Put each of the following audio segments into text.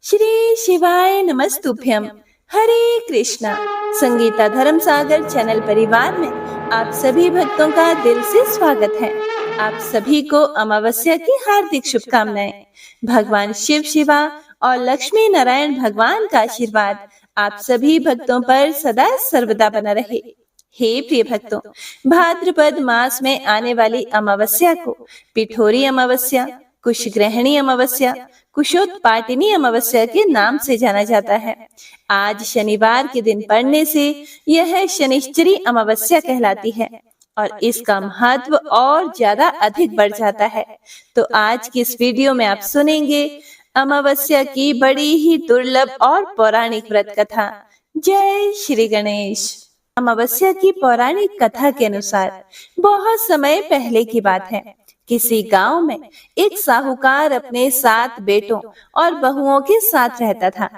श्री शिवाय नमस्तुभ्यम। हरे कृष्णा। संगीता धर्म सागर चैनल परिवार में आप सभी भक्तों का दिल से स्वागत है। आप सभी को अमावस्या की हार्दिक शुभकामनाएं। भगवान शिव शिवा और लक्ष्मी नारायण भगवान का आशीर्वाद आप सभी भक्तों पर सदा सर्वदा बना रहे। हे प्रिय भक्तों, भाद्रपद मास में आने वाली अमावस्या को पिठोरी अमावस्या, कुशग्रहणी अमावस्या, कुशोत्पाटिनी अमावस्या के नाम से जाना जाता है। आज शनिवार के दिन पड़ने से यह शनिश्चरी अमावस्या कहलाती है और इसका महत्व और ज्यादा अधिक बढ़ जाता है। तो आज की इस वीडियो में आप सुनेंगे अमावस्या की बड़ी ही दुर्लभ और पौराणिक व्रत कथा। जय श्री गणेश। अमावस्या की पौराणिक कथा के अनुसार बहुत समय पहले की बात है। किसी गांव में एक साहूकार अपने 7 बेटों और बहुओं के साथ रहता था।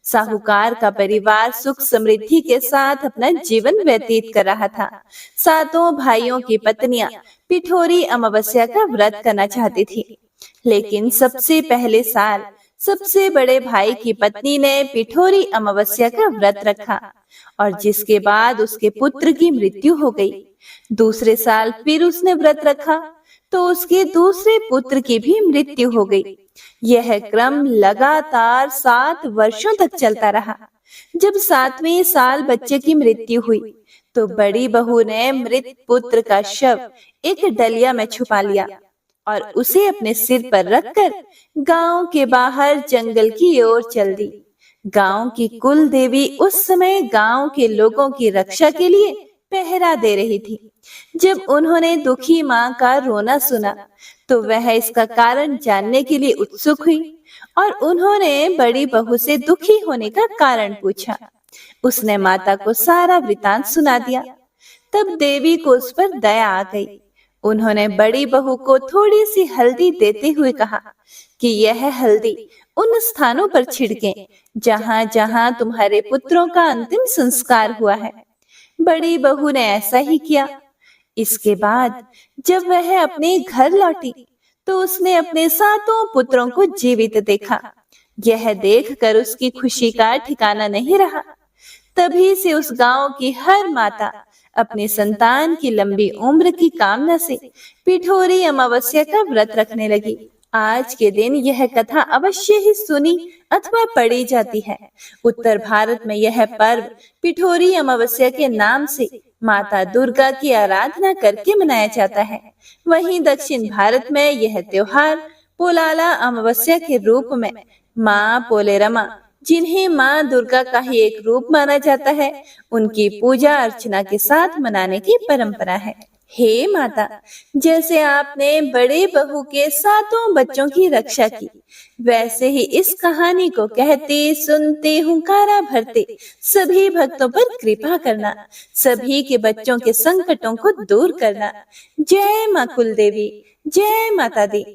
साहूकार का परिवार सुख समृद्धि के साथ अपना जीवन व्यतीत कर रहा था। 7 भाइयों की पत्नियां पिठोरी अमावस्या का व्रत करना चाहती थी, लेकिन सबसे पहले साल सबसे बड़े भाई की पत्नी ने पिठोरी अमावस्या का व्रत रखा और जिसके बाद उसके पुत्र की मृत्यु हो गई। दूसरे साल फिर उसने व्रत रखा तो उसके दूसरे पुत्र की भी मृत्यु हो गई। यह क्रम लगातार 7 वर्षों तक चलता रहा। जब 7वें साल बच्चे की मृत्यु हुई तो बड़ी बहू ने मृत पुत्र का शव एक डलिया में छुपा लिया और उसे अपने सिर पर रखकर गांव के बाहर जंगल की ओर चल दी। गांव की कुल देवी उस समय गांव के लोगों की रक्षा के लिए पहरा दे रही थी। जब उन्होंने दुखी मां का रोना सुना तो वह इसका कारण जानने के लिए उत्सुक हुई और उन्होंने बड़ी बहू से दुखी होने का कारण पूछा। उसने माता को सारा वृतांत सुना दिया। तब देवी को उस पर दया आ गई। उन्होंने बड़ी बहू को थोड़ी सी हल्दी देते हुए कहा कि यह हल्दी उन स्थानों पर छिड़कें जहां जहां तुम्हारे पुत्रों का अंतिम संस्कार हुआ है। बड़ी बहू ने ऐसा ही किया। इसके बाद जब वह अपने घर लौटी तो उसने अपने 7 पुत्रों को जीवित देखा। यह देखकर उसकी खुशी का ठिकाना नहीं रहा। तभी से उस गांव की हर माता अपनी संतान की लंबी उम्र की कामना से पिठोरी अमावस्या का व्रत रखने लगी। आज के दिन यह कथा अवश्य ही सुनी अथवा पढ़ी जाती है। उत्तर भारत में यह पर्व पिठोरी अमावस्या के नाम से माता दुर्गा की आराधना करके मनाया जाता है। वहीं दक्षिण भारत में यह त्योहार पोलाला अमावस्या के रूप में माँ पोलेरमा, जिन्हें माँ दुर्गा का ही एक रूप माना जाता है, उनकी पूजा अर्चना के साथ मनाने की परंपरा है। हे माता, जैसे आपने बड़े बहू के 7 बच्चों की रक्षा की, वैसे ही इस कहानी को कहते सुनते हुंकारा भरते सभी भक्तों पर कृपा करना, सभी के बच्चों के संकटों को दूर करना। जय माँ कुल देवी, जय माता दी।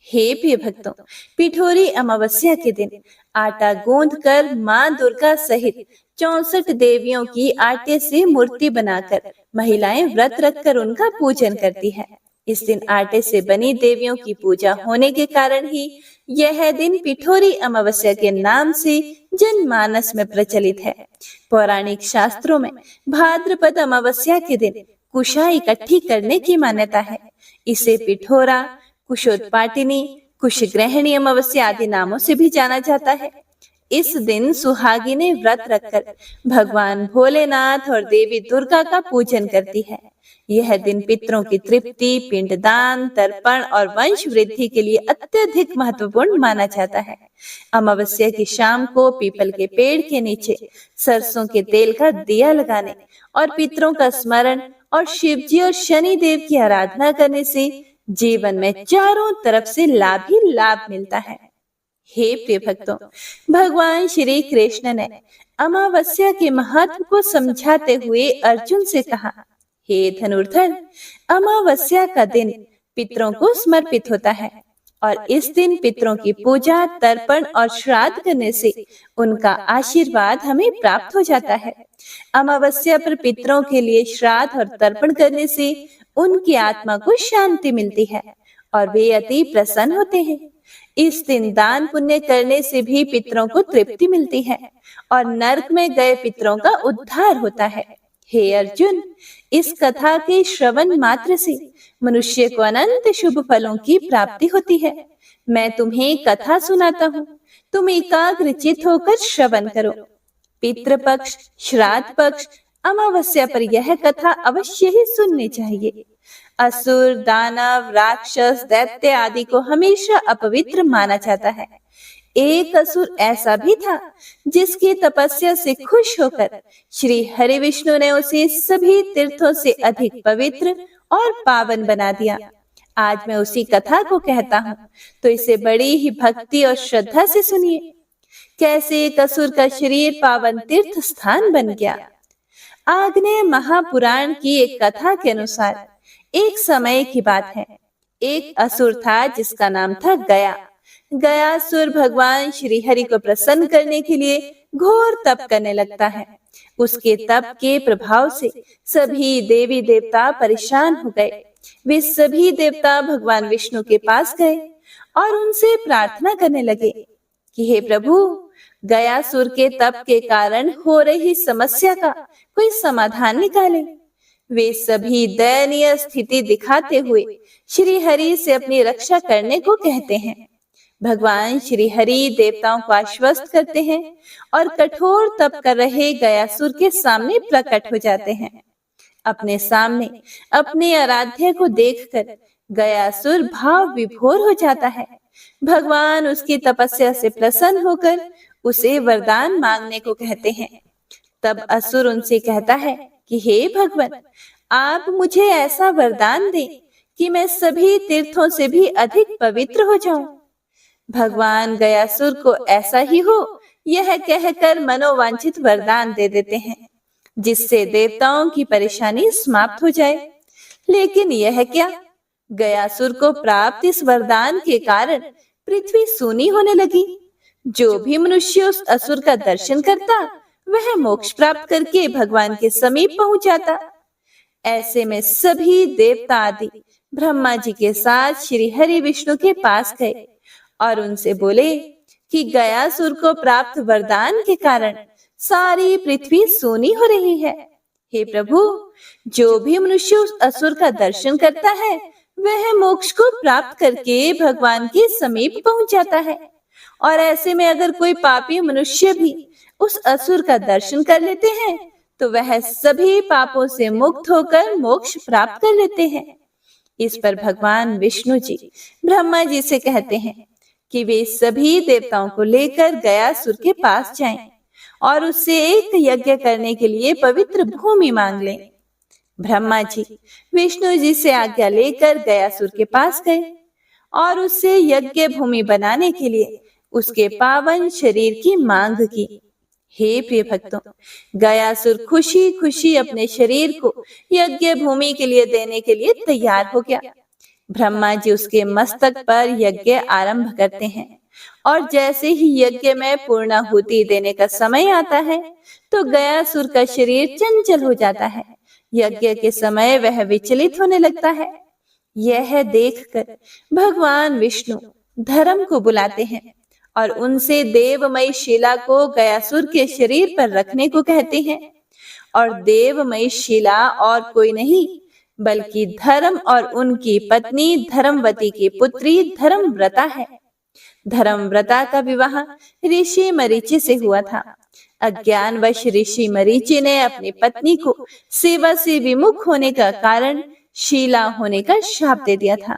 हे प्रिय भक्तों, पिठोरी अमावस्या के दिन आटा गूंथकर माँ दुर्गा सहित 64 देवियों की आटे से मूर्ति बनाकर महिलाएं व्रत रखकर उनका पूजन करती है। इस दिन आटे से बनी देवियों की पूजा होने के कारण ही यह दिन पिठोरी अमावस्या के नाम से जनमानस में प्रचलित है। पौराणिक शास्त्रों में भाद्रपद अमावस्या के दिन कुशा इकट्ठी करने की मान्यता है। इसे पिठोरा, कुशोत्पाटिनी, कुशग्रहणी अमावस्या आदि नामों से भी जाना जाता है। इस दिन सुहागिनें व्रत रखकर भगवान भोलेनाथ और देवी दुर्गा का पूजन करती है। यह दिन पितरों की तृप्ति, पिंडदान, तर्पण और वंश वृद्धि के लिए अत्यधिक महत्वपूर्ण माना जाता है। अमावस्या की शाम को पीपल के पेड़ के नीचे सरसों के तेल का दिया लगाने और पितरों का स्मरण और शिवजी और शनि देव की आराधना करने से जीवन में चारों तरफ से लाभ ही लाभ मिलता है। हे प्रिय भक्तों, भगवान श्री कृष्ण ने अमावस्या के महत्व को समझाते हुए अर्जुन से कहा, हे धनुर्धर, अमावस्या का दिन पितरों को समर्पित होता है और इस दिन पितरों की पूजा, तर्पण और श्राद्ध करने से उनका आशीर्वाद हमें प्राप्त हो जाता है। अमावस्या पर पितरों के लिए श्राद्ध और तर्पण करने से उनकी आत्मा को शांति मिलती है और वे अति प्रसन्न होते हैं। इस दिन दान पुण्य करने से भी पितरों को तृप्ति मिलती है और नरक में गए पितरों का उद्धार होता है। हे अर्जुन, इस कथा के श्रवण मात्र से मनुष्य को अनंत शुभ फलों की प्राप्ति होती है। मैं तुम्हें कथा सुनाता हूँ, तुम एकाग्रचित होकर श्रवण करो। पितृपक्ष, श्राद्ध पक्ष, अमावस्या पर यह कथा अवश्य ही सुननी चाहिए। असुर, दानव, राक्षस, दैत्य आदि को हमेशा अपवित्र माना जाता है। एक असुर ऐसा भी था जिसकी तपस्या से खुश होकर श्री हरि विष्णु ने उसे सभी तीर्थों से अधिक पवित्र और पावन बना दिया। आज मैं उसी कथा को कहता हूँ, तो इसे बड़ी ही भक्ति और श्रद्धा से सुनिए। कैसे एक असुर का शरीर पावन तीर्थ स्थान बन गया। आग्नेय महापुराण की एक कथा के अनुसार एक समय की बात है। एक असुर था जिसका नाम था गया। गयासुर भगवान श्री हरि को प्रसन्न करने के लिए घोर तप करने लगता है। उसके तप के प्रभाव से सभी देवी देवता परेशान हो गए। वे सभी देवता भगवान विष्णु के पास गए और उनसे प्रार्थना करने लगे कि हे प्रभु, गयासुर के तप के कारण हो रही समस्या का कोई समाधान निकाले। वे सभी दयनीय स्थिति दिखाते हुए श्री हरि से अपनी रक्षा करने को कहते हैं। भगवान श्री हरि देवताओं को आश्वस्त करते हैं और कठोर तप कर रहे गयासुर के सामने प्रकट हो जाते हैं। अपने सामने अपने आराध्य को देखकर गयासुर भाव विभोर हो जाता है। भगवान उसकी तपस्या से प्रसन्न होकर उसे वरदान मांगने को कहते हैं। तब असुर उनसे कहता है कि हे भगवान, आप मुझे ऐसा वरदान दें कि मैं सभी तीर्थों से भी अधिक पवित्र हो जाऊं। भगवान गयासुर को ऐसा ही हो यह कहकर मनोवांछित वरदान दे देते हैं, जिससे देवताओं की परेशानी समाप्त हो जाए। लेकिन यह क्या, गयासुर को प्राप्त इस वरदान के कारण पृथ्वी सूनी होने लगी। जो भी मनुष्य उस असुर का दर्शन करता वह मोक्ष प्राप्त करके भगवान के समीप पहुंच जाता। ऐसे में सभी देवता आदि ब्रह्मा जी के साथ श्री हरि विष्णु के पास गए और उनसे बोले कि गयासुर को प्राप्त वरदान के कारण सारी पृथ्वी सूनी हो रही है। हे प्रभु, जो भी मनुष्य उस असुर का दर्शन करता है वह मोक्ष को प्राप्त करके भगवान के समीप पहुंच जाता है। और ऐसे में अगर कोई पापी मनुष्य भी उस असुर का दर्शन कर लेते हैं तो वह सभी पापों से मुक्त होकर मोक्ष प्राप्त कर लेते हैं। इस पर भगवान विष्णु जी ब्रह्मा जी से कहते हैं कि वे सभी देवताओं को लेकर गयासुर के पास जाएं और उससे एक यज्ञ करने के लिए पवित्र भूमि मांग लें। ब्रह्मा जी विष्णु जी से आज्ञा लेकर गयासुर के पास गए और उससे यज्ञ भूमि बनाने के लिए उसके पावन शरीर की मांग की। हे प्रिय भक्तों, गयासुर खुशी खुशी अपने शरीर को यज्ञ भूमि के लिए देने के लिए तैयार हो गया। ब्रह्मा जी उसके मस्तक पर यज्ञ आरंभ करते हैं और जैसे ही यज्ञ में पूर्णाहुति देने का समय आता है तो गयासुर का शरीर चंचल हो जाता है। यज्ञ के समय वह विचलित होने लगता है। यह देखकर भगवान विष्णु धर्म को बुलाते हैं और उनसे देवमयी शिला को गयासुर के शरीर पर रखने को कहते हैं। और देवमयी शिला और कोई नहीं बल्कि धर्म और उनकी पत्नी धर्मवती की पुत्री धर्मव्रता है। धर्मव्रता का विवाह ऋषि मरीचि से हुआ था। अज्ञानवश ऋषि मरीचि ने अपनी पत्नी को सेवा से विमुख होने का कारण शीला होने का शाप दे दिया था।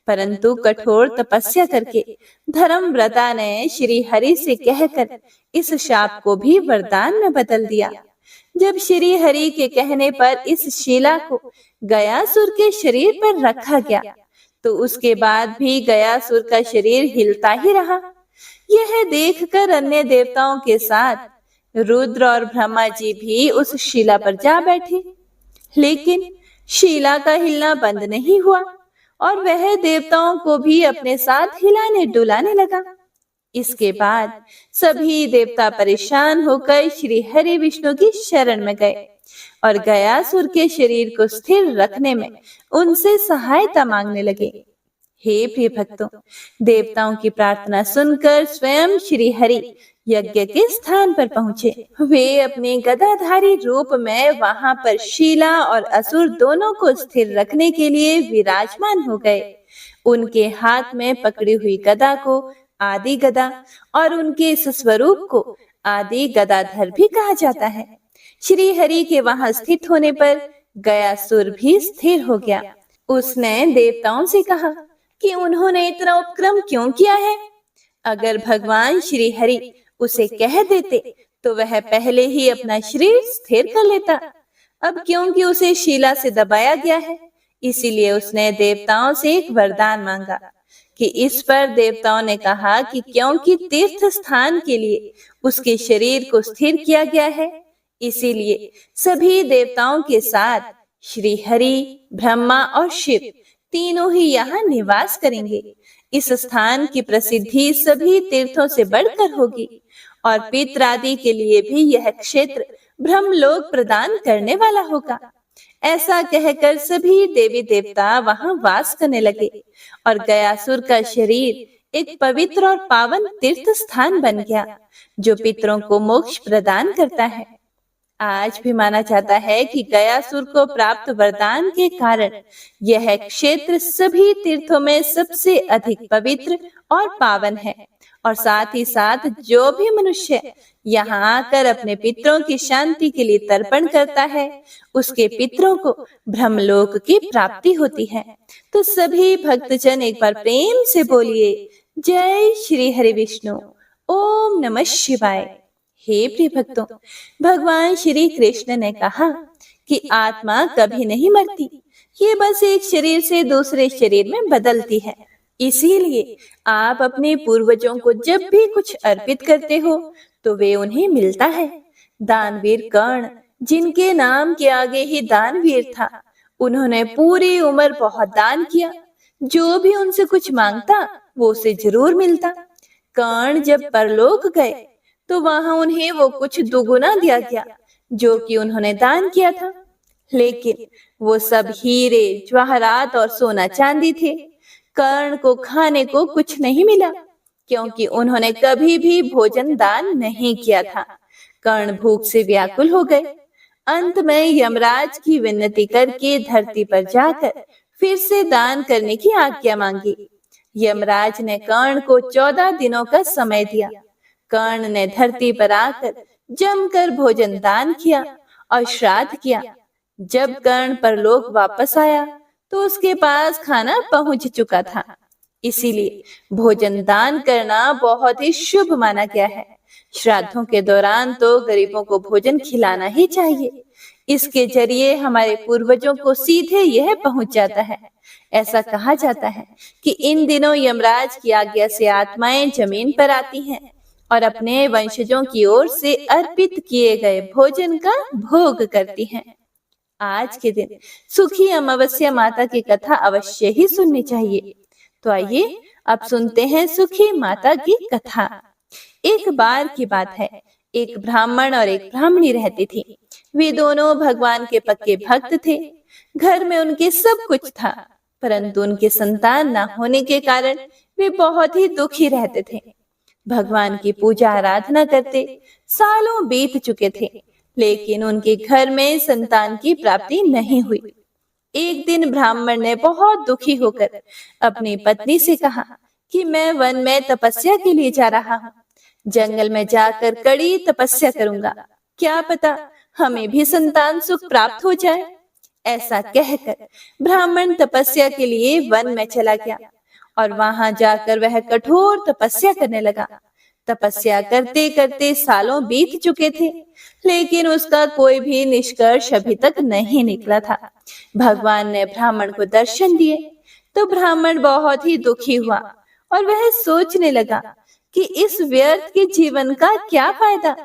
परंतु कठोर तपस्या करके धर्मव्रता ने श्री हरि से कहकर इस शाप को भी वरदान में बदल दिया। जब श्री हरि के कहने पर इस शीला को गयासुर के शरीर पर रखा गया तो उसके बाद भी गयासुर का शरीर हिलता ही रहा। यह देखकर अन्य देवताओं के साथ रुद्र और ब्रह्मा जी भी उस शिला पर जा बैठे, लेकिन शिला का हिलना बंद नहीं हुआ और वह देवताओं को भी अपने साथ हिलाने डुलाने लगा। इसके बाद सभी देवता परेशान होकर श्री हरि विष्णु की शरण में गए और गयासुर के शरीर को स्थिर रखने में उनसे सहायता मांगने लगे। हे प्रिय भक्तों, देवताओं की प्रार्थना सुनकर स्वयं श्री हरि यज्ञ के स्थान पर पहुंचे। वे अपने गदाधारी रूप में वहां पर शीला और असुर दोनों को स्थिर रखने के लिए विराजमान हो गए। उनके हाथ में पकड़ी हुई गदा को आदि गदा और उनके इस स्वरूप को आदि गदाधर भी कहा जाता है। श्री हरि के वहां स्थित होने पर गयासुर भी स्थिर हो गया। उसने देवताओं से कहा कि उन्होंने इतना उपक्रम क्यों किया है। अगर भगवान श्री हरि उसे कह देते तो वह पहले ही अपना शरीर स्थिर कर लेता। अब क्योंकि उसे शीला से दबाया गया है, इसीलिए उसने देवताओं से एक वरदान मांगा। कि इस पर देवताओं ने कहा कि क्योंकि तीर्थ स्थान के लिए उसके शरीर को स्थिर किया गया है, इसीलिए सभी देवताओं के साथ श्री हरि, ब्रह्मा और शिव तीनों ही यहाँ निवास करेंगे। इस स्थान की प्रसिद्धि सभी तीर्थों से बढ़कर होगी और पितृ आदि के लिए भी यह क्षेत्र ब्रह्मलोक प्रदान करने वाला होगा। ऐसा कहकर सभी देवी देवता वहां वास करने लगे और गयासुर का शरीर एक पवित्र और पावन तीर्थ स्थान बन गया, जो पितरों को मोक्ष प्रदान करता है। आज भी माना जाता है कि गयासुर को प्राप्त वरदान के कारण यह क्षेत्र सभी तीर्थों में सबसे अधिक पवित्र और पावन है और साथ ही साथ जो भी मनुष्य यहाँ आकर अपने पितरों की शांति के लिए तर्पण करता है, उसके पितरों को ब्रह्मलोक की प्राप्ति होती है। तो सभी भक्तजन एक बार प्रेम से बोलिए, जय श्री हरि विष्णु, ओम नमः शिवाय। हे प्रिय भक्तों, भगवान श्री कृष्ण ने कहा कि आत्मा कभी नहीं मरती, ये बस एक शरीर से दूसरे शरीर में बदलती है। इसीलिए आप अपने पूर्वजों को जब भी कुछ अर्पित करते हो तो वे उन्हें मिलता है। दानवीर कर्ण, जिनके नाम के आगे ही दानवीर था, उन्होंने पूरी उम्र बहुत दान किया। जो भी उनसे कुछ मांगता वो उसे जरूर मिलता। कर्ण जब परलोक गए तो वहां उन्हें वो कुछ दुगुना दिया गया जो कि उन्होंने दान किया था, लेकिन वो सब हीरे, जवाहरात और सोना चांदी थे। कर्ण को खाने को कुछ नहीं मिला क्योंकि उन्होंने कभी भी भोजन दान नहीं किया था। कर्ण भूख से व्याकुल हो गए। अंत में यमराज की विनती करके धरती पर जाकर फिर से दान करने की आज्ञा मांगी। यमराज ने कर्ण को 14 दिनों का समय दिया। कर्ण ने धरती पर आकर जमकर भोजन दान किया और श्राद्ध किया। जब कर्ण परलोक वापस आया तो उसके पास खाना पहुंच चुका था। इसीलिए भोजन दान करना बहुत ही शुभ माना गया है। श्राद्धों के दौरान तो गरीबों को भोजन खिलाना ही चाहिए। इसके जरिए हमारे पूर्वजों को सीधे यह पहुंच जाता है। ऐसा कहा जाता है कि इन दिनों यमराज की आज्ञा से आत्माएं जमीन पर आती हैं और अपने वंशजों की ओर से अर्पित किए गए भोजन का भोग करती हैं। आज के दिन सुखी अमावस्या माता की कथा अवश्य ही सुननी चाहिए। तो आइए अब सुनते हैं सुखी माता की कथा। एक बार की बात है, एक ब्राह्मण और एक ब्राह्मणी रहती थी। वे दोनों भगवान के पक्के भक्त थे। घर में उनके सब कुछ था, परंतु उनके संतान न होने के कारण वे बहुत ही दुखी रहते थे। भगवान की पूजा आराधना करते सालों बीत चुके थे, लेकिन उनके घर में संतान की प्राप्ति नहीं हुई। एक दिन ब्राह्मण ने बहुत दुखी होकर अपनी पत्नी से कहा कि मैं वन में तपस्या के लिए जा रहा हूँ। जंगल में जाकर कड़ी तपस्या करूंगा, क्या पता हमें भी संतान सुख प्राप्त हो जाए। ऐसा कहकर ब्राह्मण तपस्या के लिए वन में चला गया और वहां जाकर वह कठोर तपस्या करने लगा। तपस्या करते करते सालों बीत चुके थे, लेकिन उसका कोई भी निष्कर्ष अभी तक नहीं निकला था। भगवान ने ब्राह्मण को दर्शन दिए तो ब्राह्मण बहुत ही दुखी हुआ और वह सोचने लगा कि इस व्यर्थ के जीवन का क्या फायदा,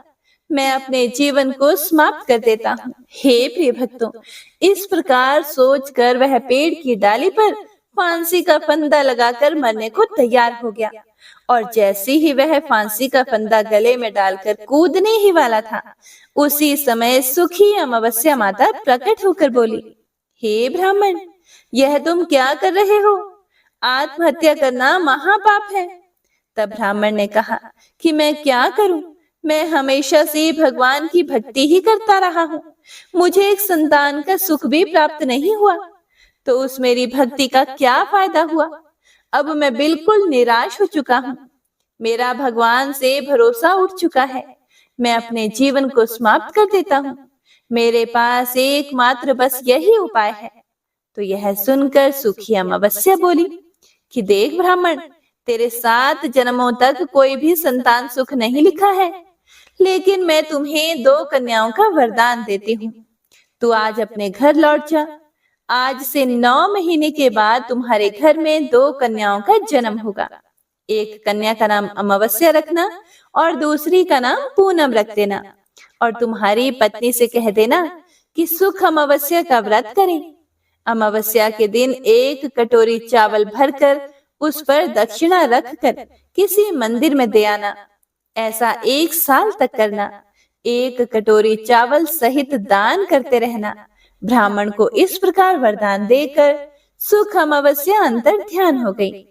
मैं अपने जीवन को समाप्त कर देता हूँ। हे प्रिय भक्तों, इस प्रकार सोचकर वह पेड़ की डाली पर फांसी का फंदा लगाकर मरने को तैयार हो गया और जैसे ही वह फांसी का फंदा गले में डालकर कूदने ही वाला था, उसी समय सुखी अमावस्या माता प्रकट होकर बोली, हे ब्राह्मण, यह तुम क्या कर रहे हो? आत्महत्या करना महापाप है। तब ब्राह्मण ने कहा कि मैं क्या करूं? मैं हमेशा से भगवान की भक्ति ही करता रहा हूं। मुझे एक संतान का सुख भी प्राप्त नहीं हुआ, तो उस मेरी भक्ति का क्या फायदा हुआ? अब मैं बिल्कुल निराश हो चुका हूँ। मेरा भगवान से भरोसा उठ चुका है। मैं अपने जीवन को समाप्त कर देता हूँ। मेरे पास एकमात्र बस यही उपाय है। तो यह सुनकर सुखी अमावस्या बोली कि देख ब्राह्मण, तेरे 7 जन्मों तक कोई भी संतान सुख नहीं लिखा है, लेकिन मैं तुम्हें 2 कन्याओं का वरदान देती हूँ। तू आज अपने घर लौट जा। आज से 9 महीने के बाद तुम्हारे घर में 2 कन्याओं का जन्म होगा। एक कन्या का नाम अमावस्या रखना और दूसरी का नाम पूनम रख देना। और तुम्हारी पत्नी से कह देना कि सुख अमावस्या का व्रत करें। अमावस्या के दिन 1 कटोरी चावल भरकर उस पर दक्षिणा रखकर किसी मंदिर में दे आना। ऐसा 1 साल तक करना। 1 कटोरी चावल सहित दान करते रहना। ब्राह्मण को इस प्रकार वरदान देकर सुख अमावस्या अंतर ध्यान हो गई।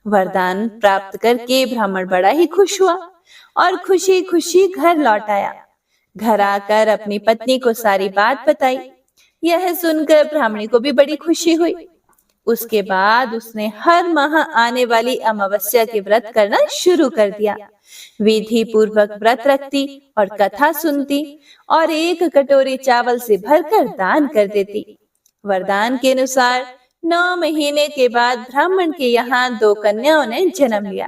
वरदान प्राप्त करके ब्राह्मण बड़ा ही खुश हुआ और खुशी खुशी घर लौट आया। घर आकर अपनी पत्नी को सारी बात बताई। यह सुनकर ब्राह्मणी को भी बड़ी खुशी हुई। उसके बाद उसने हर माह आने वाली अमावस्या के व्रत करना शुरू कर दिया। विधि पूर्वक व्रत रखती और कथा सुनती और 1 कटोरी चावल से भरकर दान कर देती। वरदान के अनुसार 9 महीने के बाद ब्राह्मण के यहाँ 2 कन्याओं ने जन्म लिया।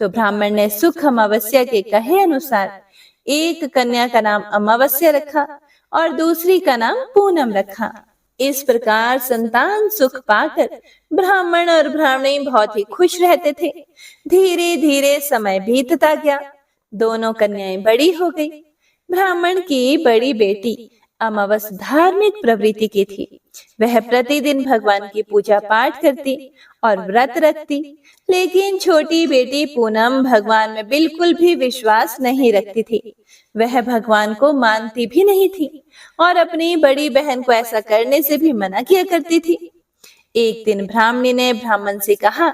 तो ब्राह्मण ने सुख अमावस्या के कहे अनुसार एक कन्या का नाम अमावस्या रखा और दूसरी का नाम पूनम रखा। इस प्रकार संतान सुख पाकर ब्राह्मण और ब्राह्मणी बहुत ही खुश रहते थे। धीरे धीरे समय बीतता गया। दोनों कन्याएं बड़ी हो गई। ब्राह्मण की बड़ी बेटी अमावस धार्मिक प्रवृत्ति की थी। वह प्रतिदिन भगवान की पूजा पाठ करती और व्रत रखती, लेकिन छोटी बेटी पूनम भगवान में बिल्कुल भी विश्वास नहीं रखती थी। वह भगवान को मानती भी नहीं थी और अपनी बड़ी बहन को ऐसा करने से भी मना किया करती थी। एक दिन ब्राह्मणी ने ब्राह्मण से कहा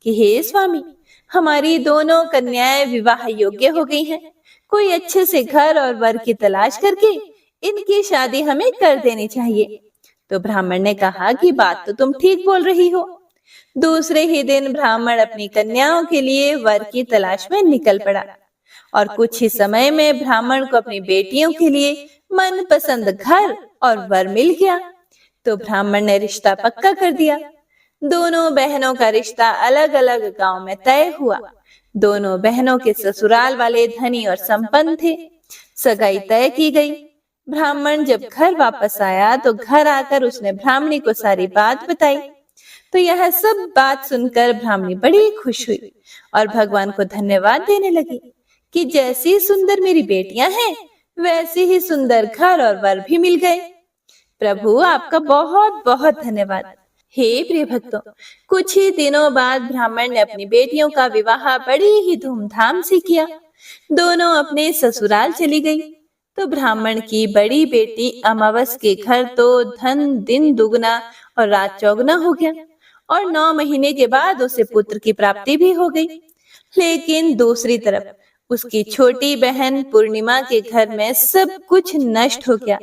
कि हे स्वामी, हमारी दोनों कन्याएं विवाह योग्य हो गई हैं। कोई अच्छे से घर और वर की तलाश करके इनकी शादी हमें कर देनी चाहिए। तो ब्राह्मण ने कहा कि बात तो तुम ठीक बोल रही हो। दूसरे ही दिन ब्राह्मण अपनी कन्याओं के लिए वर की तलाश में निकल पड़ा और कुछ ही समय में ब्राह्मण को अपनी बेटियों के लिए मनपसंद घर और वर मिल गया। तो ब्राह्मण ने रिश्ता पक्का कर दिया। दोनों बहनों का रिश्ता अलग अलग गांव में तय हुआ। दोनों बहनों के ससुराल वाले धनी और संपन्न थे। सगाई तय की गई। ब्राह्मण जब घर वापस आया तो घर आकर उसने ब्राह्मणी को सारी बात बताई। तो यह सब बात सुनकर ब्राह्मणी बड़ी खुश हुई और भगवान को धन्यवाद देने लगी कि जैसी सुंदर मेरी बेटियां हैं, वैसे ही सुंदर घर और वर भी मिल गए। प्रभु, आपका बहुत बहुत धन्यवाद। हे प्रिय भक्तों, कुछ ही दिनों बाद ब्राह्मण ने अपनी बेटियों का विवाह बड़ी ही धूमधाम से किया। दोनों अपने ससुराल चली गई। तो ब्राह्मण की बड़ी बेटी अमावस के घर तो धन दिन दुगना और रात चौगुना हो गया और 9 महीने के बाद उसे पुत्र की प्राप्ति भी हो गई। लेकिन दूसरी तरफ उसकी छोटी बहन पूर्णिमा के घर में सब कुछ नष्ट हो गया।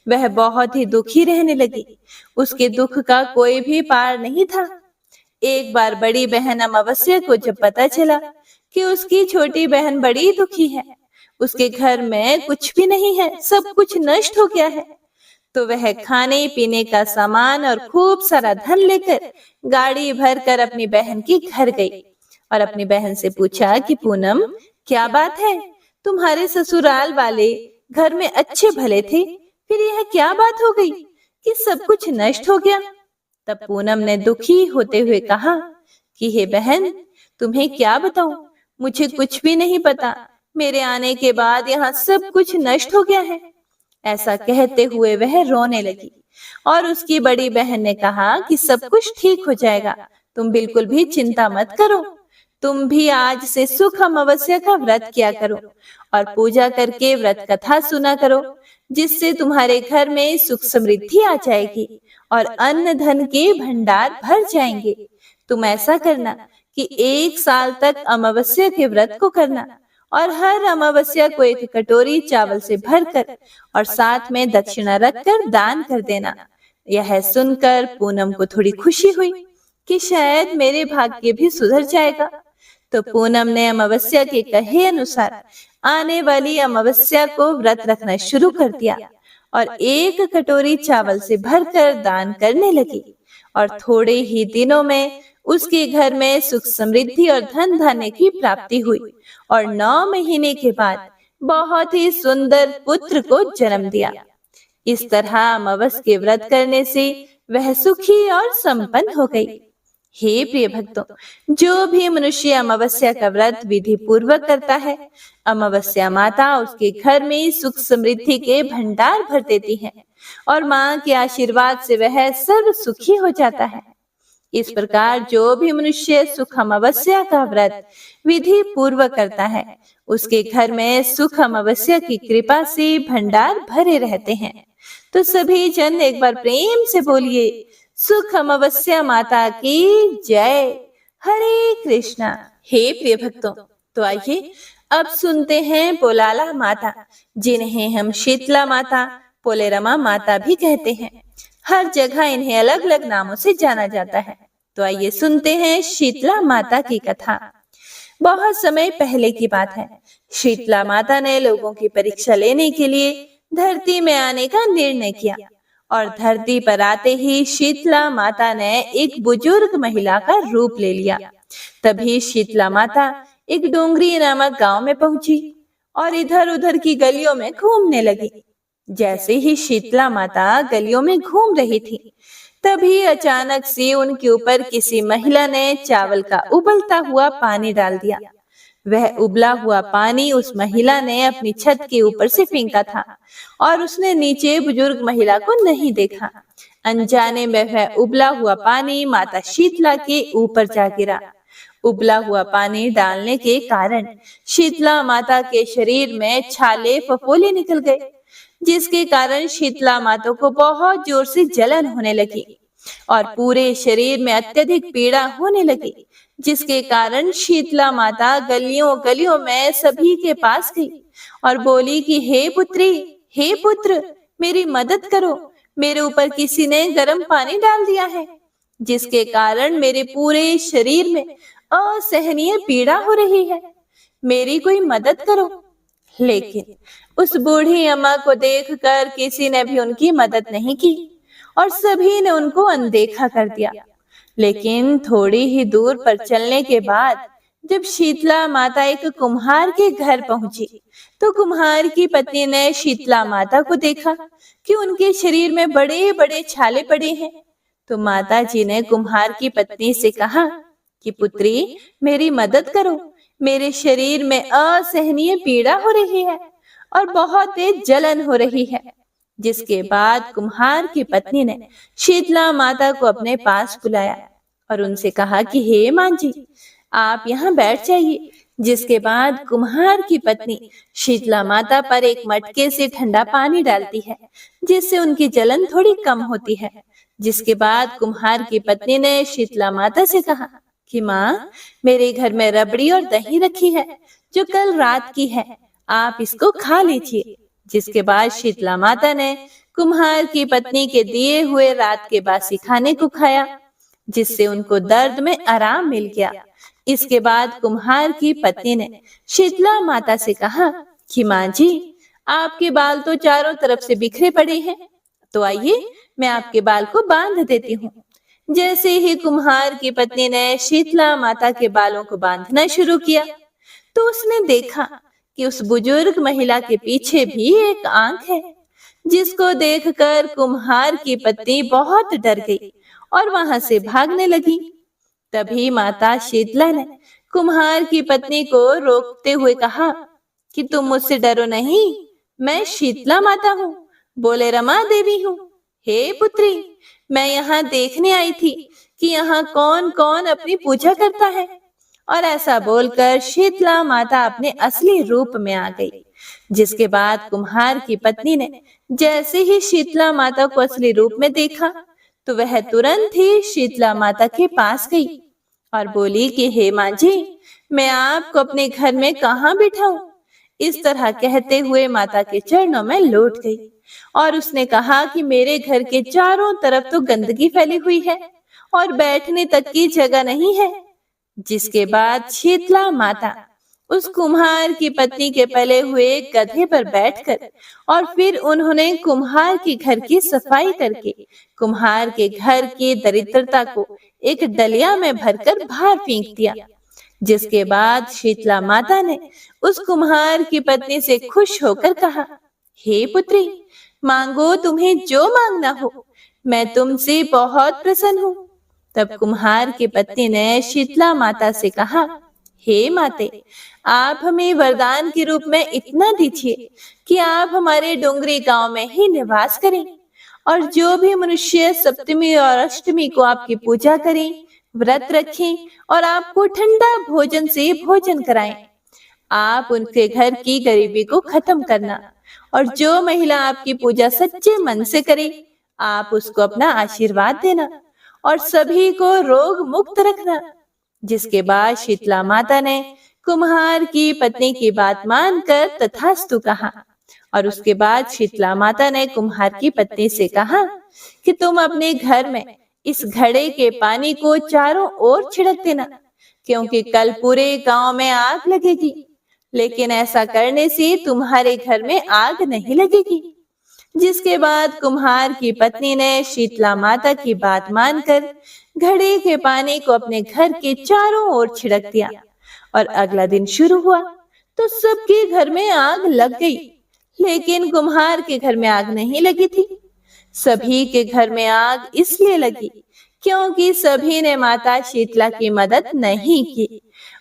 वह बहुत ही दुखी रहने लगी। उसके दुख का कोई भी पार नहीं था। एक बार बड़ी बहन अमावस्या को जब पता चला कि उसकी छोटी बहन बड़ी दुखी है, उसके घर में कुछ भी नहीं है, सब कुछ नष्ट हो गया है, तो वह खाने पीने का सामान और खूब सारा धन लेकर गाड़ी भर कर अपनी बहन के घर गई और अपनी बहन से पूछा कि पूनम, क्या बात है? तुम्हारे ससुराल वाले घर में अच्छे भले थे, फिर यह क्या बात हो गई कि सब कुछ नष्ट हो गया? तब पूनम ने दुखी होते हुए कहा कि हे बहन, तुम्हें क्या बताऊं, मुझे कुछ भी नहीं पता। मेरे आने के बाद यहाँ सब कुछ नष्ट हो गया है। ऐसा कहते हुए वह रोने लगी और उसकी बड़ी बहन ने कहा कि सब कुछ ठीक हो जाएगा, तुम बिल्कुल भी चिंता मत करो। तुम भी आज से सुख अमावस्या का व्रत किया करो और पूजा करके व्रत कथा सुना करो, जिससे तुम्हारे घर में सुख समृद्धि आ जाएगी और अन्न धन के भंडार भर जाएंगे। तुम ऐसा करना कि 1 साल तक अमावस्या के व्रत को करना और हर अमावस्या को एक कटोरी चावल से भरकर और साथ में दक्षिणा रखकर दान कर देना। यह सुनकर पूनम को थोड़ी खुशी हुई कि शायद मेरे भाग्य भी सुधर जाएगा। तो पूनम ने अमावस्या के कहे अनुसार आने वाली अमावस्या को व्रत रखना शुरू कर दिया और एक कटोरी चावल से भरकर दान करने लगी। और थोड़े ही दिनों में उसके घर में सुख समृद्धि और धन धान्य की प्राप्ति हुई और 9 महीने के बाद बहुत ही सुंदर पुत्र को जन्म दिया। इस तरह अमावस के व्रत करने से वह सुखी और संपन्न हो गई। हे प्रिय भक्तों, जो भी मनुष्य अमावस्या का व्रत विधि पूर्वक करता है, अमावस्या माता उसके घर में सुख समृद्धि के भंडार भर देती है और माँ के आशीर्वाद से वह सर्व सुखी हो जाता है। इस प्रकार जो भी मनुष्य सुख अमावस्या का व्रत विधि पूर्वक करता है, उसके घर में सुख अमावस्या की कृपा से भंडार भरे रहते हैं। तो सभी जन एक बार प्रेम से बोलिए, सुख अमावस्या माता की जय। हरे कृष्णा। हे प्रिय भक्तों, तो आइए अब सुनते हैं पोलाला माता, जिन्हें हम शीतला माता, पोलेरमा माता भी कहते हैं। हर जगह इन्हें अलग अलग नामों से जाना जाता है। तो आइए सुनते हैं शीतला माता की कथा। बहुत समय पहले की बात है। शीतला माता ने लोगों की परीक्षा लेने के लिए धरती में आने का निर्णय किया और धरती पर आते ही शीतला माता ने एक बुजुर्ग महिला का रूप ले लिया। तभी शीतला माता एक डोंगरी नामक गांव में पहुंची और इधर उधर की गलियों में घूमने लगी। जैसे ही शीतला माता गलियों में घूम रही थी, तभी अचानक से उनके ऊपर किसी महिला ने चावल का उबलता हुआ पानी डाल दिया। वह उबला हुआ पानी उस महिला ने अपनी छत के ऊपर से फेंका था और उसने नीचे बुजुर्ग महिला को नहीं देखा। अनजाने में वह उबला हुआ पानी माता शीतला के ऊपर जा गिरा। उबला हुआ पानी डालने के कारण शीतला माता के शरीर में छाले फफोले निकल गए, जिसके कारण शीतला माता को बहुत जोर से जलन होने लगी और पूरे शरीर में अत्यधिक पीड़ा होने लगी, जिसके कारण शीतला माता गलियों गलियों में सभी के पास गई और बोली कि हे पुत्री, हे पुत्र, मेरी मदद करो। मेरे ऊपर किसी ने गर्म पानी डाल दिया है, जिसके कारण मेरे पूरे शरीर में असहनीय पीड़ा हो रही है। मेरी कोई मदद करो। लेकिन उस बूढ़ी अम्मा को देखकर किसी ने भी उनकी मदद नहीं की और सभी ने उनको अनदेखा कर दिया। लेकिन थोड़ी ही दूर पर चलने के बाद जब शीतला माता एक कुम्हार के घर पहुंची, तो कुम्हार की पत्नी ने शीतला माता को देखा कि उनके शरीर में बड़े बड़े छाले पड़े हैं। तो माता जी ने कुम्हार की पत्नी से कहा कि पुत्री, मेरी मदद करो। मेरे शरीर में असहनीय पीड़ा हो रही है और बहुत तेज जलन हो रही है। जिसके बाद कुम्हार की पत्नी ने शीतला माता को अपने पास बुलाया और उनसे कहा कि हे मां जी, आप यहाँ बैठ जाइए। जिसके बाद कुम्हार की पत्नी शीतला माता पर एक मटके से ठंडा पानी डालती है, जिससे उनकी जलन थोड़ी कम होती है। जिसके बाद कुम्हार की पत्नी ने शीतला माता से कहा कि माँ, मेरे घर में रबड़ी और दही रखी है जो कल रात की है, आप इसको खा लीजिए। जिसके बाद शीतला माता ने कुम्हार की पत्नी के दिए हुए रात के बासी खाने को खाया, जिससे उनको दर्द में आराम मिल गया। इसके बाद कुम्हार की पत्नी ने शीतला माता से कहा कि माँ जी, आपके बाल तो चारों तरफ से बिखरे पड़े हैं, तो आइए मैं आपके बाल को बांध देती हूँ। जैसे ही कुम्हार की पत्नी ने शीतला माता के बालों को बांधना शुरू किया, तो उसने देखा कि उस बुजुर्ग महिला के पीछे भी एक आंख है, जिसको देखकर कुम्हार की पत्नी बहुत डर गई और वहां से भागने लगी। तभी माता शीतला ने कुम्हार की पत्नी को रोकते हुए कहा कि तुम मुझसे डरो नहीं, मैं शीतला माता हूँ, बोले रमा देवी हूँ। हे पुत्री, मैं यहाँ देखने आई थी कि यहाँ कौन कौन अपनी पूजा करता है। और ऐसा बोलकर शीतला माता अपने असली रूप में आ गई। जिसके बाद कुम्हार की पत्नी ने जैसे ही शीतला माता को असली रूप में देखा, तो वह तुरंत ही शीतला माता के पास गई और बोली कि हे माँ जी, मैं आपको अपने घर में कहाँ बिठाऊं। इस तरह कहते हुए माता के चरणों में लौट गई और उसने कहा कि मेरे घर के चारों तरफ तो गंदगी फैली हुई है और बैठने तक की जगह नहीं है। जिसके बाद शीतला माता उस कुम्हार की पत्नी के पले हुए गधे पर बैठकर और फिर उन्होंने कुम्हार के घर की सफाई करके कुम्हार के घर की दरिद्रता को एक डलिया में भरकर बाहर फेंक दिया। जिसके बाद शीतला माता ने उस कुम्हार की पत्नी से खुश होकर कहा, हे पुत्री, मांगो, तुम्हें जो मांगना हो, मैं तुमसे बहुत प्रसन्न हूँ। तब कुम्हार की पत्नी ने शीतला माता से कहा, हे माते, आप हमें वरदान के रूप में इतना दीजिए कि आप हमारे डोंगरी गांव में ही निवास करें और जो भी मनुष्य सप्तमी और अष्टमी को आपकी पूजा करें, व्रत रखें और आपको ठंडा भोजन से भोजन कराएं, आप उनके घर की गरीबी को खत्म करना और जो महिला आपकी पूजा सच्चे मन से करे, आप उसको अपना आशीर्वाद देना और सभी को रोग मुक्त रखना। जिसके बाद शीतला माता ने कुम्हार की पत्नी की बात मानकर तथास्तु कहा और उसके बाद शीतला माता ने कुम्हार की पत्नी से कहा कि तुम अपने घर में इस घड़े के पानी को चारों ओर छिड़क देना, क्योंकि कल पूरे गांव में आग लगेगी, लेकिन ऐसा करने से तुम्हारे घर में आग नहीं लगेगी। जिसके बाद कुम्हार की पत्नी ने शीतला माता की बात मानकर घड़े के पानी को अपने घर के चारों ओर छिड़क दिया और अगला दिन शुरू हुआ तो सबके घर में आग लग गई, लेकिन कुम्हार के घर में आग नहीं लगी थी। सभी के घर में आग इसलिए लगी क्योंकि सभी ने माता शीतला की मदद नहीं की,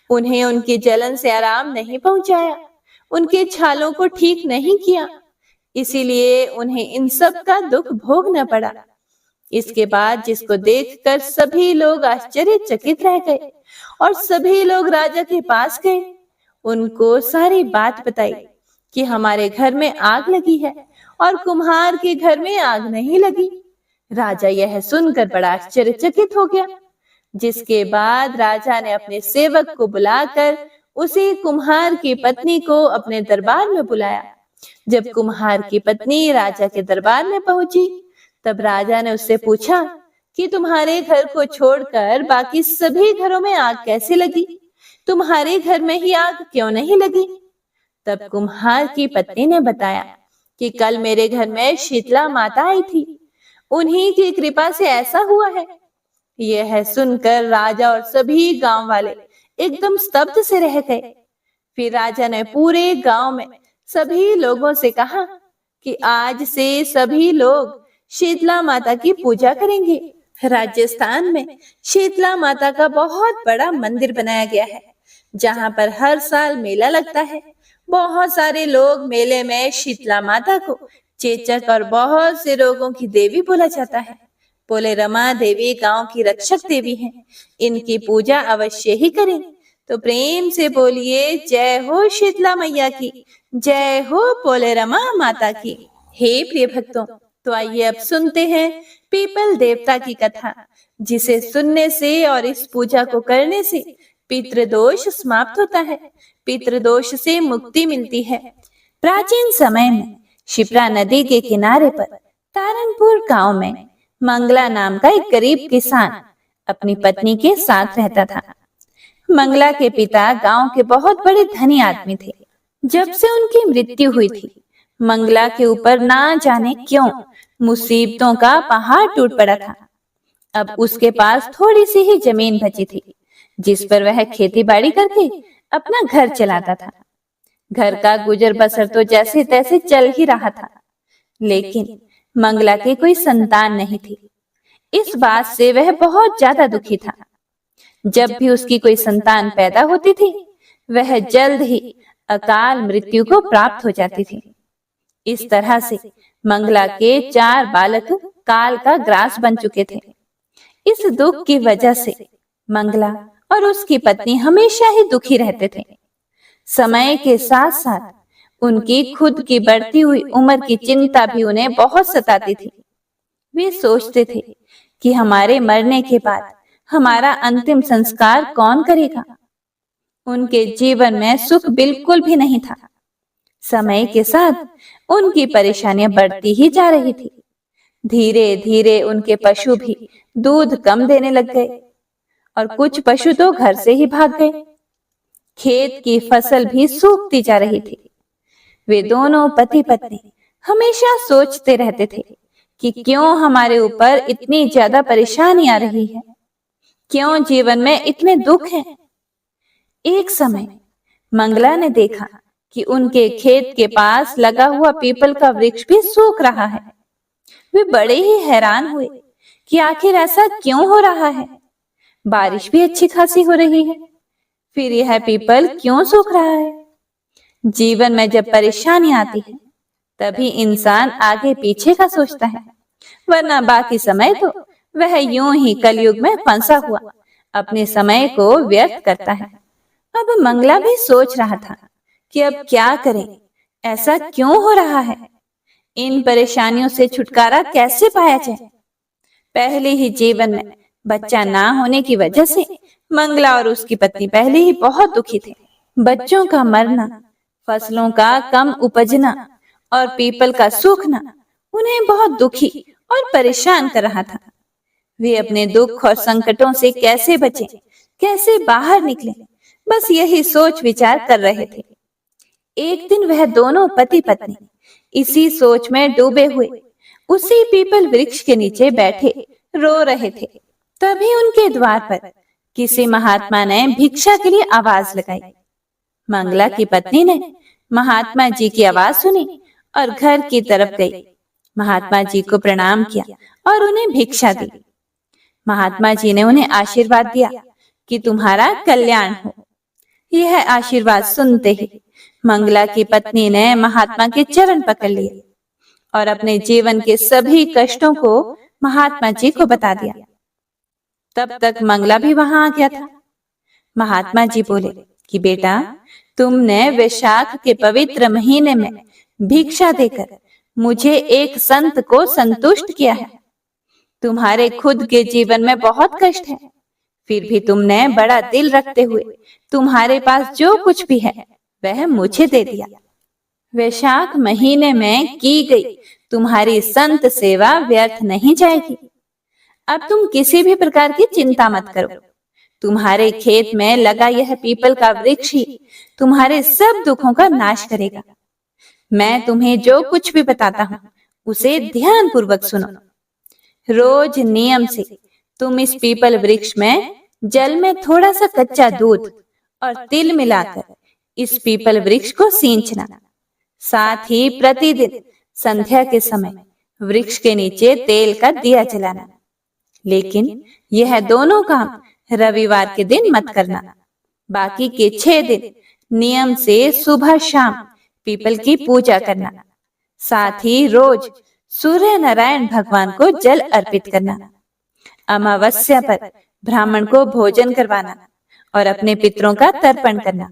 उन्हें उनकी जलन से आराम नहीं पहुंचाया, उनके छालों को ठीक नहीं किया, इसीलिए उन्हें इन सब का दुख भोगना पड़ा। इसके बाद जिसको देखकर सभी लोग आश्चर्यचकित रह गए और सभी लोग राजा के पास गए, उनको सारी बात बताई कि हमारे घर में आग लगी है और कुम्हार के घर में आग नहीं लगी। राजा यह सुनकर बड़ा आश्चर्यचकित हो गया। जिसके बाद राजा ने अपने सेवक को बुलाकर उसी कुम्हार की पत्नी को अपने दरबार में बुलाया। जब कुम्हार की पत्नी राजा के दरबार में पहुंची, तब राजा ने उससे पूछा कि तुम्हारे घर को छोड़कर बाकी सभी घरों में आग कैसे लगी? तुम्हारे घर में ही आग क्यों नहीं लगी? तब कुम्हार की पत्नी ने बताया कि कल मेरे घर में शीतला माता आई थी, उन्हीं की कृपा से ऐसा हुआ है। यह सुनकर राजा और सभी गांव वाले एकदम स्तब्ध से रह गए। फिर राजा ने पूरे गांव में सभी लोगों से कहा कि आज से सभी लोग शीतला माता की पूजा करेंगे। राजस्थान में शीतला माता का बहुत बड़ा मंदिर बनाया गया है, जहां पर हर साल मेला लगता है। बहुत सारे लोग मेले में शीतला माता को चेचक और बहुत से रोगों की देवी बोला जाता है। बोले रमा देवी गांव की रक्षक देवी हैं, इनकी पूजा अवश्य ही करें। तो प्रेम से बोलिए जय हो शीतला मैया की, जय हो बोले रमा माता की। हे प्रिय भक्तों, तो आइए अब सुनते हैं पीपल देवता की कथा, जिसे सुनने से और इस पूजा को करने से पितृदोष समाप्त होता है, पितृदोष से मुक्ति मिलती है। प्राचीन समय में शिप्रा नदी के किनारे पर तारनपुर गांव में मंगला नाम का एक गरीब किसान अपनी पत्नी के साथ रहता था। मंगला के पिता गांव के बहुत बड़े धनी आदमी थे। जब से उनकी मृत्यु हुई थी, मंगला के ऊपर ना जाने क्यों मुसीबतों का पहाड़ टूट पड़ा था। अब उसके पास थोड़ी सी ही जमीन बची थी, जिस पर वह खेती बाड़ी करके अपना घर चलाता था। घर का गुजर बसर तो जैसे तैसे चल ही रहा था, लेकिन मंगला की कोई संतान नहीं थी। इस बात से वह बहुत ज्यादा दुखी था। जब भी उसकी कोई संतान पैदा होती थी, वह जल्द ही अकाल मृत्यु को प्राप्त हो जाती थी। इस तरह से मंगला के 4 बालक काल का ग्रास बन चुके थे। इस दुख की वजह से मंगला और उसकी पत्नी हमेशा ही दुखी रहते थे। समय के साथ साथ उनकी खुद की बढ़ती हुई उम्र की चिंता भी उन्हें बहुत सताती थी। वे सोचते थे कि हमारे मरने के बाद हमारा अंतिम संस्कार कौन करेगा? उनके जीवन में सुख बिल्कुल भी नहीं था। समय के साथ उनकी परेशानियां बढ़ती ही जा रही थी। धीरे धीरे उनके पशु भी दूध कम देने लग गए और कुछ पशु तो घर से ही भाग गए। खेत की फसल भी सूखती जा रही थी। वे दोनों पति पत्नी हमेशा सोचते रहते थे कि क्यों हमारे ऊपर इतनी ज्यादा परेशानी आ रही है, क्यों जीवन में इतने दुख हैं। एक समय मंगला ने देखा कि उनके खेत के पास लगा हुआ पीपल का वृक्ष भी सूख रहा है। वे बड़े ही हैरान हुए कि आखिर ऐसा क्यों हो रहा है। बारिश भी अच्छी खासी हो रही है, फिर यह पीपल क्यों सूख रहा है? जीवन में जब परेशानी आती है तभी इंसान आगे पीछे का सोचता है, वरना बाकी समय तो वह यूं ही कलयुग में फंसा हुआ अपने समय को व्यर्थ करता है। अब मंगला भी सोच रहा था कि अब क्या करें, ऐसा क्यों हो रहा है, इन परेशानियों से छुटकारा कैसे पाया जाए। पहले ही जीवन में बच्चा ना होने की वजह से मंगला और उसकी पत्नी पहले ही बहुत दुखी थे। बच्चों का मरना, फसलों का कम उपजना और पीपल का सूखना उन्हें बहुत दुखी और परेशान कर रहा था। वे अपने दुख और संकटों से कैसे बचें, कैसे बाहर निकलें, बस यही सोच विचार कर रहे थे। एक दिन वह दोनों पति पत्नी इसी सोच में डूबे हुए उसी पीपल वृक्ष के नीचे बैठे रो रहे थे। तभी उनके द्वार पर किसी महात्मा ने भिक्षा के लिए आवाज लगाई। मंगला की पत्नी ने महात्मा जी की आवाज सुनी और घर की तरफ गई। महात्मा जी को प्रणाम किया और उन्हें भिक्षा दी। महात्मा जी ने उन्हें आशीर्वाद दिया कि तुम्हारा कल्याण हो। यह आशीर्वाद सुनते ही मंगला की पत्नी ने महात्मा के चरण पकड़ लिए और अपने जीवन के सभी कष्टों को महात्मा जी को बता दिया। तब तक मंगला भी वहां आ गया था। महात्मा जी बोले कि बेटा, तुमने वैशाख के पवित्र महीने में भिक्षा देकर मुझे एक संत को संतुष्ट किया है। तुम्हारे खुद के जीवन में बहुत कष्ट है, फिर भी तुमने बड़ा दिल रखते हुए तुम्हारे पास जो कुछ भी है वह मुझे दे दिया। वैशाख महीने में की गई तुम्हारी संत सेवा व्यर्थ नहीं जाएगी। अब तुम किसी भी प्रकार की चिंता मत करो। तुम्हारे खेत में लगा यह पीपल का वृक्ष ही तुम्हारे सब दुखों का नाश करेगा। मैं तुम्हें जो कुछ भी बताता हूँ उसे ध्यान पूर्वक सुनो। रोज नियम से तुम इस पीपल वृक्ष में जल में थोड़ा सा कच्चा दूध और तिल मिलाकर इस पीपल वृक्ष को सींचना। साथ ही प्रतिदिन संध्या के समय वृक्ष के नीचे तेल का दिया जलाना। लेकिन यह दोनों काम रविवार के दिन मत करना। बाकी के 6 दिन नियम से सुबह शाम पीपल की पूजा करना। साथ ही रोज सूर्य नारायण भगवान को जल अर्पित करना। अमावस्या पर ब्राह्मण को भोजन करवाना और अपने पितरों का तर्पण करना।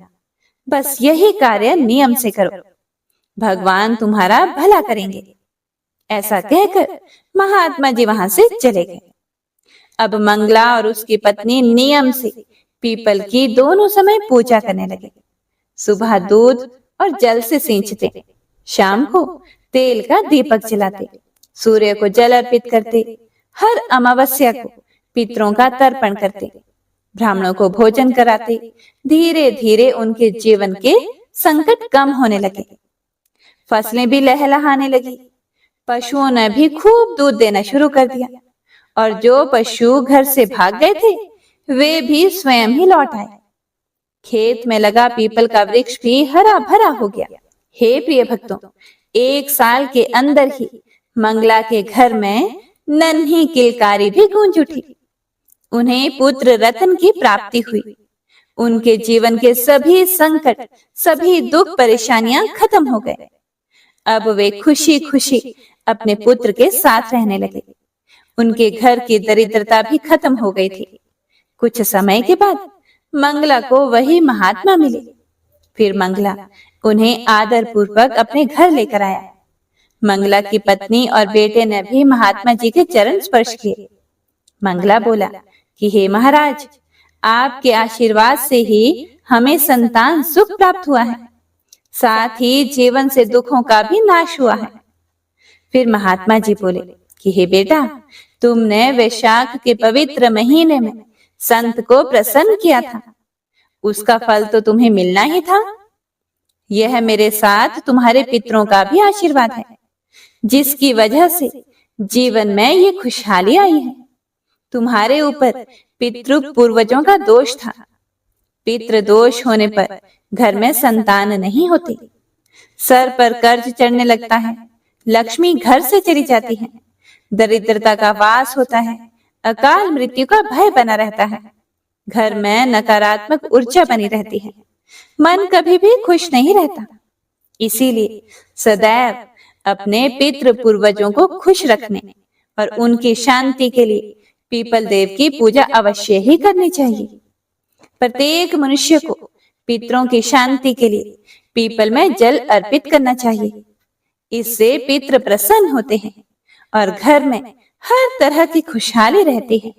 बस यही कार्य नियम से करो, भगवान तुम्हारा भला करेंगे। ऐसा कहकर महात्मा जी वहां से चले गए। अब मंगला और उसकी पत्नी नियम से पीपल की दोनों समय पूजा करने लगे। सुबह दूध और जल से सींचते, शाम को तेल का दीपक जलाते, सूर्य को जल अर्पित करते, हर अमावस्या को पितरों का तर्पण करते, ब्राह्मणों को भोजन कराते। धीरे धीरे उनके जीवन के संकट कम होने लगे। फसलें भी लहलहाने लगी। पशुओं ने भी खूब दूध देना शुरू कर दिया और जो पशु घर से भाग गए थे वे भी स्वयं ही लौट आए। खेत में लगा पीपल का वृक्ष भी हरा भरा हो गया। हे प्रिय भक्तों, 1 साल के अंदर ही मंगला के घर में नन्ही किलकारी भी गूंज उठी। उन्हें पुत्र रतन की प्राप्ति हुई। उनके जीवन के सभी संकट, सभी दुख परेशानियां खत्म हो गए। अब वे खुशी खुशी अपने पुत्र के साथ रहने लगे। उनके घर की दरिद्रता भी खत्म हो गई थी। कुछ समय के बाद मंगला को वही महात्मा मिले। फिर मंगला उन्हें आदर पूर्वक अपने घर लेकर आया। मंगला की पत्नी और बेटे ने भी महात्मा जी के चरण स्पर्श किए। मंगला बोला कि हे महाराज, आपके आशीर्वाद से ही हमें संतान सुख प्राप्त हुआ है, साथ ही जीवन से दुखों का भी नाश हुआ है। फिर महात्मा जी बोले कि हे बेटा, तुमने वैशाख के पवित्र महीने में संत को प्रसन्न किया था, उसका फल तो तुम्हें मिलना ही था। यह मेरे साथ तुम्हारे पितरों का भी आशीर्वाद है, जिसकी वजह से जीवन में ये खुशहाली आई है। तुम्हारे ऊपर पितृ पूर्वजों का दोष था। पितृ दोष होने पर घर में संतान नहीं होती, सर पर कर्ज चढ़ने लगता है, लक्ष्मी घर से चली जाती है, दरिद्रता का वास होता है, अकाल मृत्यु का भय बना रहता है, घर में नकारात्मक ऊर्जा बनी रहती है, मन कभी भी खुश नहीं रहता। इसीलिए सदैव अपने पितृ पूर्वजों को खुश रखने और उनकी शांति के लिए पीपल देव की पूजा अवश्य ही करनी चाहिए। प्रत्येक मनुष्य को पितरों की शांति के लिए पीपल में जल अर्पित करना चाहिए। इससे पितृ प्रसन्न होते हैं और घर में हर तरह की खुशहाली रहती है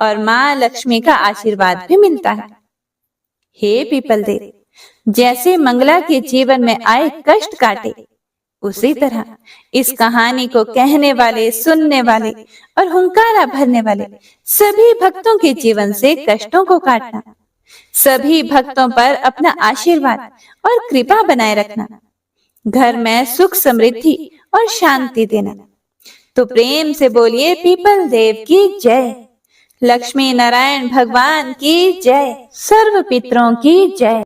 और माँ लक्ष्मी का आशीर्वाद भी मिलता है। हे पीपल देव, जैसे मंगला के जीवन में आए कष्ट काटे, उसी तरह इस कहानी को कहने वाले, सुनने वाले और हुंकारा भरने वाले सभी भक्तों के जीवन से कष्टों को काटना, सभी भक्तों पर अपना आशीर्वाद और कृपा बनाए रखना, घर में सुख समृद्धि और शांति देना। तो प्रेम से बोलिए पीपल देव की जय, लक्ष्मी नारायण भगवान की जय, सर्व पितरों की जय।